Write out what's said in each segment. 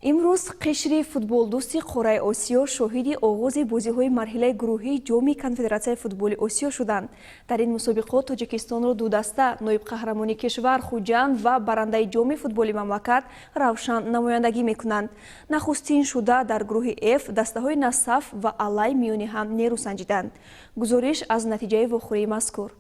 имрӯз қишри футболдӯсти қораи осиё шоҳиди оғози бозиҳои марҳилаи гурӯҳии ҷоми конфедератсияи футболи осиё шуданд. Дар ин мусобиқот Тоҷикистонро дудаста ноибқаҳрамони кишвар Хуҷанд ва барандаи ҷоми футболи мамлакат равшан намояндагӣ мекунанд. Нахустин шуда дар гурӯҳи F дастаҳои Насаф ва Алай миёни ҳам нерӯ санҷиданд. Гузориш аз натиҷаи вохӯрии мазкур.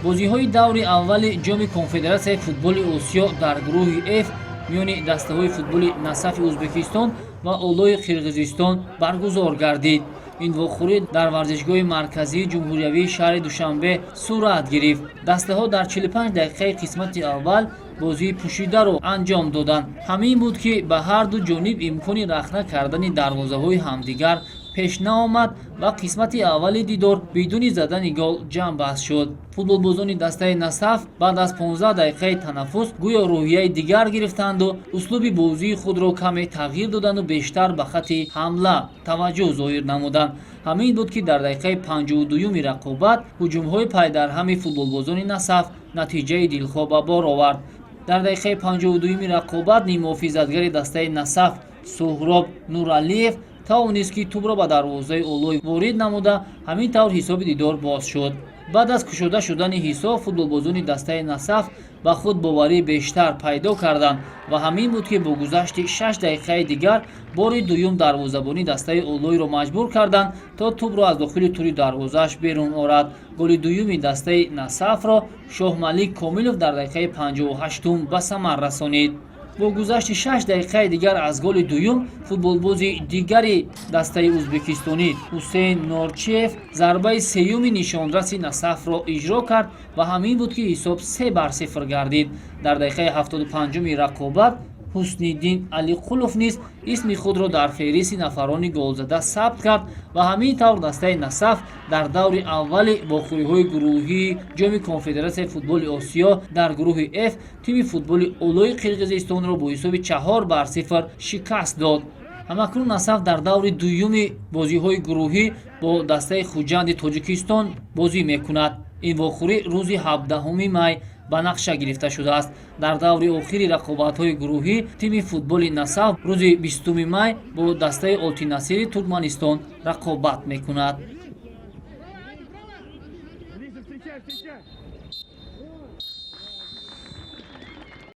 бозиҳои даври аввали ҷоми конфедератсияи футболи осиё дар гурӯҳи F миёни дастаҳои футболи Насафи Ӯзбекистон ва Олои Қирғизистон баргузор гардид. ин вохӯрӣ дар варзишгоҳи марказии ҷумҳуриявии шаҳри Душанбе сурат гирифт. дастаҳо дар 45 дақиқаи қисмати аввал бозии пӯшидаро анҷом доданд. ҳамин буд ки ба ҳарду ҷониб имкони рахна кардани дарвозаҳои ҳамдигар пеш наомад ва қисмати аввали дидор бидуни задани гол ҷамъбаст шуд. футболбозони дастаи Насаф баъд аз 15 дақиқаи танаффус гӯё рӯҳияи дигар гирифтанду услуби бозии худро каме тағйир доданду бештар ба хати ҳамла таваҷҷӯҳ зоҳир намуданд. ҳамин буд ки дар дақиқаи 52-юми рақобат ҳуҷумҳои пайдарҳами футболбозони Насаф натиҷаи дилхоҳ ба бор овард. дар дақиқаи 52-юми рақобат нимуҳофизатгари дастаи Насаф Суҳроб Нуралиев тавонист ки тӯбро ба дарвозаи Олой ворид намуда ҳамин тавр ҳисоби дидор боз шуд. баъд аз кушода шудани ҳисоб футболбозони дастаи Насаф ба худ боварӣ бештар пайдо карданд ва ҳамин буд ки бо гузашти 6 дақиқаи дигар бори дуюм дарвозабони дастаи Олойро маҷбур карданд то тӯбро аз дохили тури дарвозааш берун орад. голи дуюми дастаи Насафро Шоҳмалик Комилов дар дақиқаи 58-ум ба самар расонид. бо гузашти 6 дақиқаи дигар аз голи дуюм футболбози дигари дастаи ӯзбекистонӣ Ҳусейн Норчиев зарбаи сеюми нишонраси Насафро иҷро кард ва ҳамин буд ки ҳисоб 3-0 гардид. дар дақиқаи 75-уми рақобат Ҳусниддин Алиқулов низ исми худро дар феҳриsti нафарони голзада сабт кард ва ҳамин тавр дастаи Насаф дар даври аввали вохӯриҳои гурӯҳии ҷоми конфедератсияи футболи осиё дар гурӯҳи F тими футболи Олои Қирғизистонро бо ҳисоби 4-0 шикаст дод. ҳамакнун Насаф дар даври дуюми бозиҳои гурӯҳӣ бо дастаи Хуҷанди Тоҷикистон бозӣ мекунад. ин вохӯрӣ рӯзи 17 май ба нақша гирифта шудааст. дар даври охири рақобатҳои гурӯҳӣ тими футболи Насаф рӯзи 20 май бо дастаи Олтинасири Туркманистон рақобат мекунад.